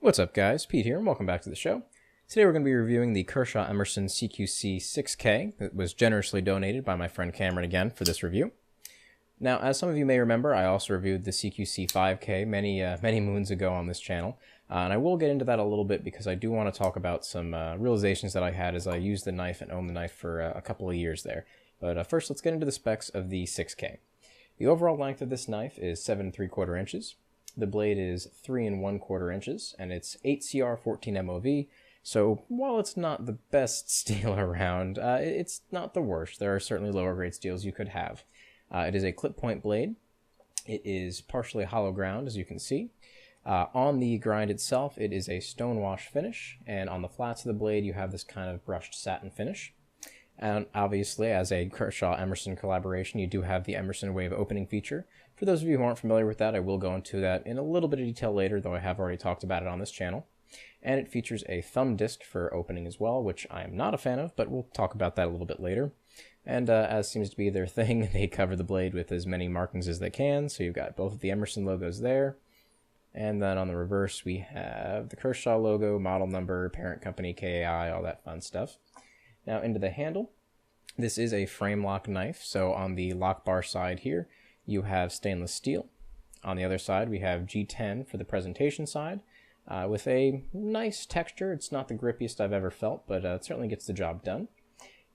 What's up guys, Pete here and welcome back to the show. Today we're going to be reviewing the Kershaw Emerson CQC-5K that was generously donated by my friend Cameron again for this review. Now, as some of you may remember, I also reviewed the CQC-5K many moons ago on this channel, and I will get into that a little bit because I do want to talk about some realizations that I had as I used the knife and owned the knife for a couple of years there. But first, let's get into the specs of the 6K. The overall length of this knife is 7 3/4 inches. The blade is 3 1/4 inches, and it's 8CR 14 MOV. So while it's not the best steel around, it's not the worst. There are certainly lower grade steels you could have. It is a clip point blade. It is partially hollow ground, as you can see. On the grind itself, it is a stonewash finish, and on the flats of the blade, you have this kind of brushed satin finish. And obviously, as a Kershaw-Emerson collaboration, you do have the Emerson Wave opening feature. For those of you who aren't familiar with that, I will go into that in a little bit of detail later, though I have already talked about it on this channel. And it features a thumb disc for opening as well, which I am not a fan of, but we'll talk about that a little bit later. And as seems to be their thing, they cover the blade with as many markings as they can, so you've got both of the Emerson logos there. And then on the reverse, we have the Kershaw logo, model number, parent company, KAI, all that fun stuff. Now into the handle. This is a frame lock knife, so on the lock bar side here, you have stainless steel. On the other side, we have G10 for the presentation side, with a nice texture. It's not the grippiest I've ever felt, but it certainly gets the job done.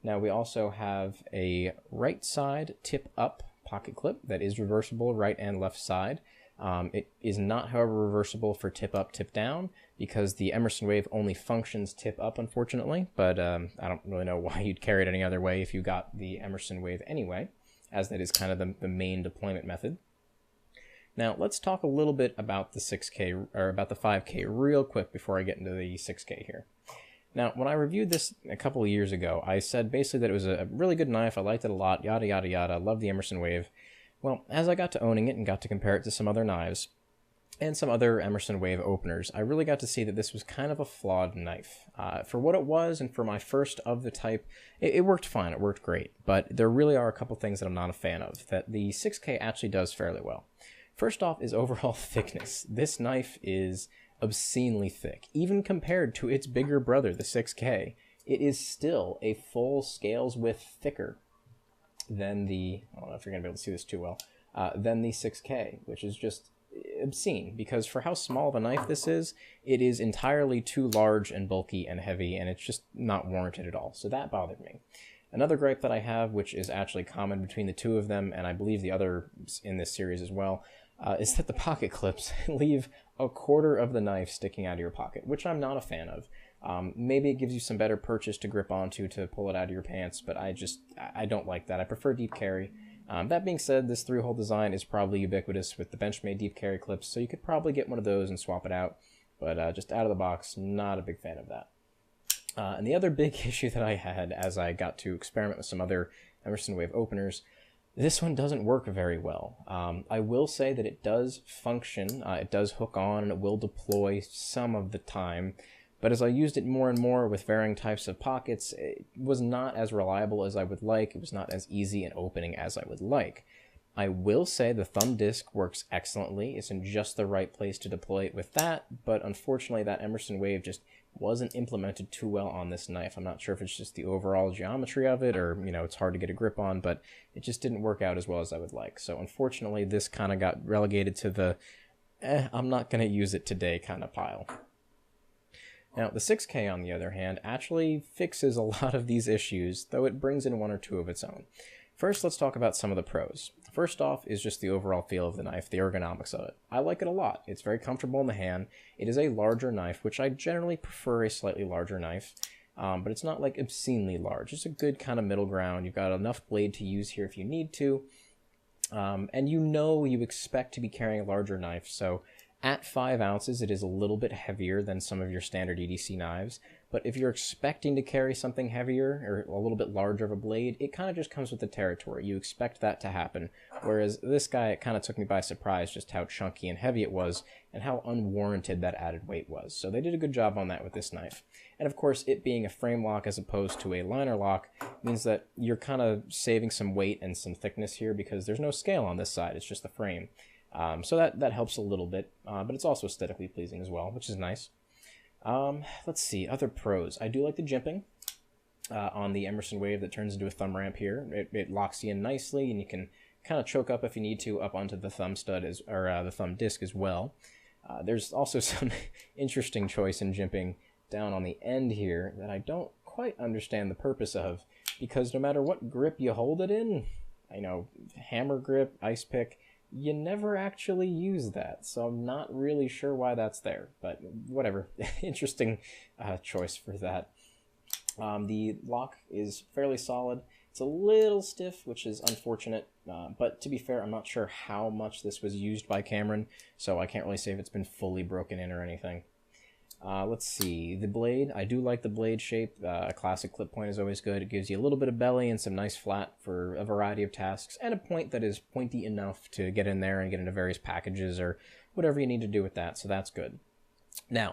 Now we also have a right side tip up pocket clip that is reversible right and left side. It is not, however, reversible for tip up, tip down, because the Emerson Wave only functions tip up, unfortunately, but I don't really know why you'd carry it any other way if you got the Emerson Wave anyway, as that is kind of the main deployment method. Now, let's talk a little bit about the 6K, or about the 5K real quick before I get into the 6K here. Now, when I reviewed this a couple of years ago, I said basically that it was a really good knife, I liked it a lot, yada yada yada, love the Emerson Wave. Well, as I got to owning it and got to compare it to some other knives and some other Emerson Wave openers, I really got to see that this was kind of a flawed knife. For what it was and for my first of the type, it worked fine, it worked great, but there really are a couple things that I'm not a fan of that the 6K actually does fairly well. First off is overall thickness. This knife is obscenely thick. Even compared to its bigger brother, the 6K, it is still a full scales width thicker than the, I don't know if you're going to be able to see this too well, than the 6K, which is just obscene, because for how small of a knife this is, it is entirely too large and bulky and heavy, and it's just not warranted at all, so that bothered me. Another gripe that I have, which is actually common between the two of them, and I believe the other in this series as well, is that the pocket clips leave a quarter of the knife sticking out of your pocket, which I'm not a fan of. Maybe it gives you some better purchase to grip onto to pull it out of your pants, but I don't like that. I prefer deep carry. That being said, this 3-hole design is probably ubiquitous with the Benchmade deep carry clips, so you could probably get one of those and swap it out, but just out of the box, not a big fan of that. And the other big issue that I had as I got to experiment with some other Emerson Wave openers, this one doesn't work very well. I will say that it does function, it does hook on, and it will deploy some of the time, but as I used it more and more with varying types of pockets, it was not as reliable as I would like. It was not as easy an opening as I would like. I will say the thumb disc works excellently. It's in just the right place to deploy it with that, but unfortunately that Emerson Wave just wasn't implemented too well on this knife. I'm not sure if it's just the overall geometry of it, or it's hard to get a grip on, but it just didn't work out as well as I would like. So unfortunately this kind of got relegated to the I'm not going to use it today kind of pile. Now, the 6K, on the other hand, actually fixes a lot of these issues, though it brings in one or two of its own. First, let's talk about some of the pros. First off is just the overall feel of the knife, the ergonomics of it. I like it a lot. It's very comfortable in the hand. It is a larger knife, which I generally prefer a slightly larger knife, but it's not like obscenely large. It's a good kind of middle ground. You've got enough blade to use here if you need to, and you expect to be carrying a larger knife, so at 5 ounces, it is a little bit heavier than some of your standard EDC knives, but if you're expecting to carry something heavier or a little bit larger of a blade, it kind of just comes with the territory. You expect that to happen, whereas this guy, it kind of took me by surprise just how chunky and heavy it was and how unwarranted that added weight was. So they did a good job on that with this knife. And of course, it being a frame lock as opposed to a liner lock means that you're kind of saving some weight and some thickness here because there's no scale on this side, it's just the frame. So that helps a little bit, but it's also aesthetically pleasing as well, which is nice. Let's see, other pros. I do like the jimping on the Emerson Wave that turns into a thumb ramp here. It locks you in nicely, and you can kind of choke up if you need to up onto the thumb stud or the thumb disc as well. There's also some interesting choice in jimping down on the end here that I don't quite understand the purpose of, because no matter what grip you hold it in, hammer grip, ice pick, you never actually use that, so I'm not really sure why that's there, but whatever. Interesting choice for that. The lock is fairly solid. It's a little stiff, which is unfortunate, but to be fair, I'm not sure how much this was used by Cameron, so I can't really say if it's been fully broken in or anything. Let's see, the blade. I do like the blade shape. A classic clip point is always good. It gives you a little bit of belly and some nice flat for a variety of tasks, and a point that is pointy enough to get in there and get into various packages or whatever you need to do with that, so that's good. Now,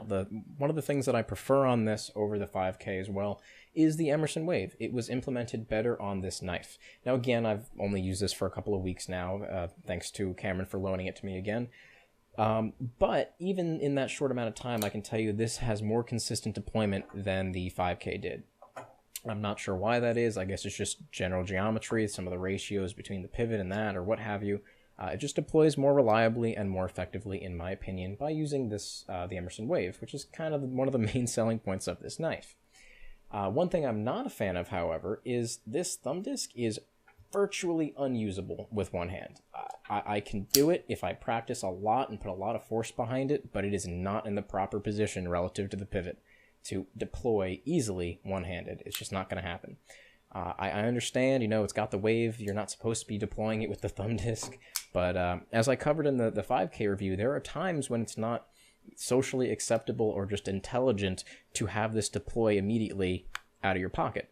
one of the things that I prefer on this over the 5K as well is the Emerson Wave. It was implemented better on this knife. Now, again, I've only used this for a couple of weeks now, thanks to Cameron for loaning it to me again. But even in that short amount of time, I can tell you this has more consistent deployment than the 5K did. I'm not sure why that is. I guess it's just general geometry, some of the ratios between the pivot and that, or what have you. It just deploys more reliably and more effectively, in my opinion, by using this the Emerson Wave, which is kind of one of the main selling points of this knife. One thing I'm not a fan of, however, is this thumb disc is virtually unusable with one hand. I can do it if I practice a lot and put a lot of force behind it, but it is not in the proper position relative to the pivot to deploy easily one-handed. It's just not going to happen. I understand, it's got the wave. You're not supposed to be deploying it with the thumb disc, but as I covered in the 5K review, there are times when it's not socially acceptable or just intelligent to have this deploy immediately out of your pocket.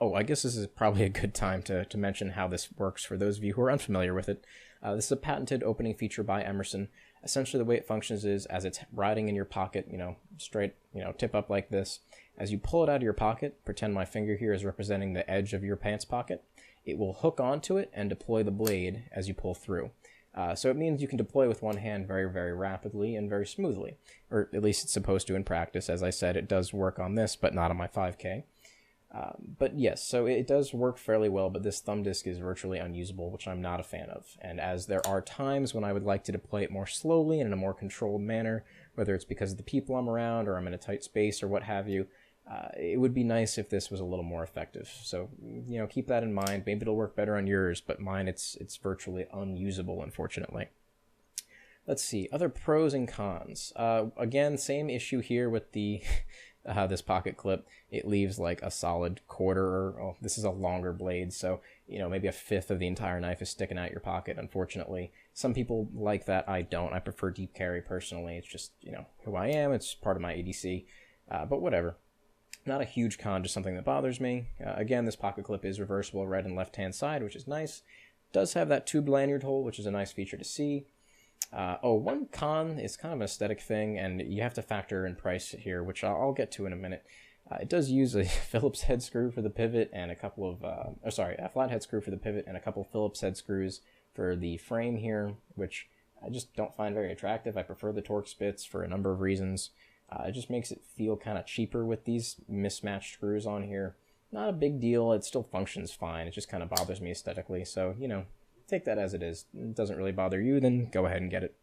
I guess this is probably a good time to mention how this works for those of you who are unfamiliar with it. This is a patented opening feature by Emerson. Essentially, the way it functions is as it's riding in your pocket, straight, tip up like this. As you pull it out of your pocket, pretend my finger here is representing the edge of your pants pocket. It will hook onto it and deploy the blade as you pull through. So it means you can deploy with one hand very, very rapidly and very smoothly. Or at least it's supposed to in practice. As I said, it does work on this, but not on my 5K. But yes, so it does work fairly well, but this thumb disc is virtually unusable, which I'm not a fan of. And as there are times when I would like to deploy it more slowly and in a more controlled manner, whether it's because of the people I'm around or I'm in a tight space or what have you, it would be nice if this was a little more effective. So, keep that in mind. Maybe it'll work better on yours, but mine, it's virtually unusable, unfortunately. Let's see, other pros and cons. Again, same issue here with the this pocket clip. It leaves like a solid quarter, or this is a longer blade, so maybe a fifth of the entire knife is sticking out your pocket, unfortunately. Some people like that. I don't. I prefer deep carry personally. It's just who I am. It's part of my ADC, but whatever. Not a huge con, just something that bothers me. Again, this pocket clip is reversible right and left hand side, which is nice. Does have that tubed lanyard hole, which is a nice feature to see. One con is kind of an aesthetic thing, and you have to factor in price here, which I'll get to in a minute. It does use a Phillips head screw for the pivot and a couple of, a flat head screw for the pivot and a couple of Phillips head screws for the frame here, which I just don't find very attractive. I prefer the Torx bits for a number of reasons. It just makes it feel kind of cheaper with these mismatched screws on here. Not a big deal. It still functions fine. It just kind of bothers me aesthetically. So, take that as it is. It doesn't really bother you, then go ahead and get it.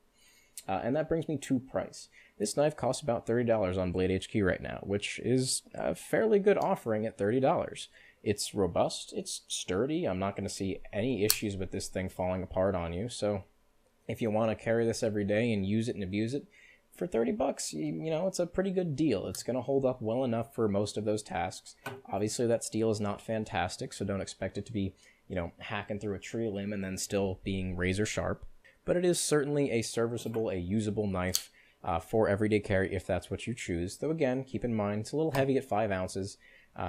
And that brings me to price. This knife costs about $30 on Blade HQ right now, which is a fairly good offering at $30. It's robust. It's sturdy. I'm not going to see any issues with this thing falling apart on you. So if you want to carry this every day and use it and abuse it, for $30, it's a pretty good deal. It's going to hold up well enough for most of those tasks. Obviously, that steel is not fantastic, so don't expect it to be, hacking through a tree limb and then still being razor sharp. But it is certainly a serviceable, a usable knife for everyday carry if that's what you choose. Though again, keep in mind, it's a little heavy at 5 ounces,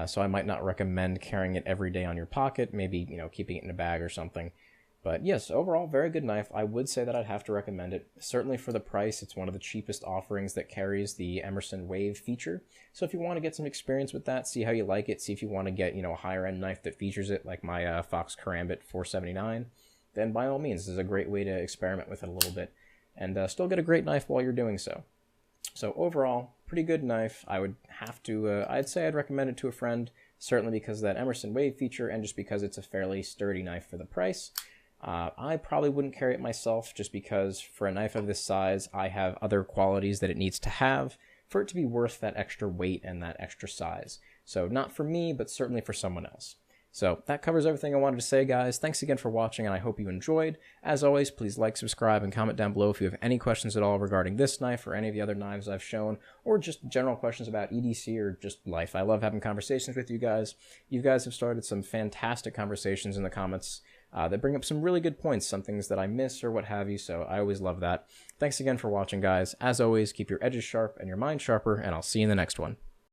so I might not recommend carrying it every day on your pocket, maybe, keeping it in a bag or something. But yes, overall, very good knife. I would say that I'd have to recommend it. Certainly for the price, it's one of the cheapest offerings that carries the Emerson Wave feature. So if you want to get some experience with that, see how you like it, see if you want to get, a higher end knife that features it, like my Fox Karambit 479, then by all means, this is a great way to experiment with it a little bit and still get a great knife while you're doing so. So overall, pretty good knife. I would have to, I'd say I'd recommend it to a friend, certainly because of that Emerson wave feature and just because it's a fairly sturdy knife for the price. I probably wouldn't carry it myself just because for a knife of this size, I have other qualities that it needs to have for it to be worth that extra weight and that extra size. So not for me, but certainly for someone else. So that covers everything I wanted to say, guys. Thanks again for watching, and I hope you enjoyed. As always, please like, subscribe, and comment down below if you have any questions at all regarding this knife or any of the other knives I've shown, or just general questions about EDC or just life. I love having conversations with you guys. You guys have started some fantastic conversations in the comments that bring up some really good points, some things that I miss or what have you, so I always love that. Thanks again for watching, guys. As always, keep your edges sharp and your mind sharper, and I'll see you in the next one.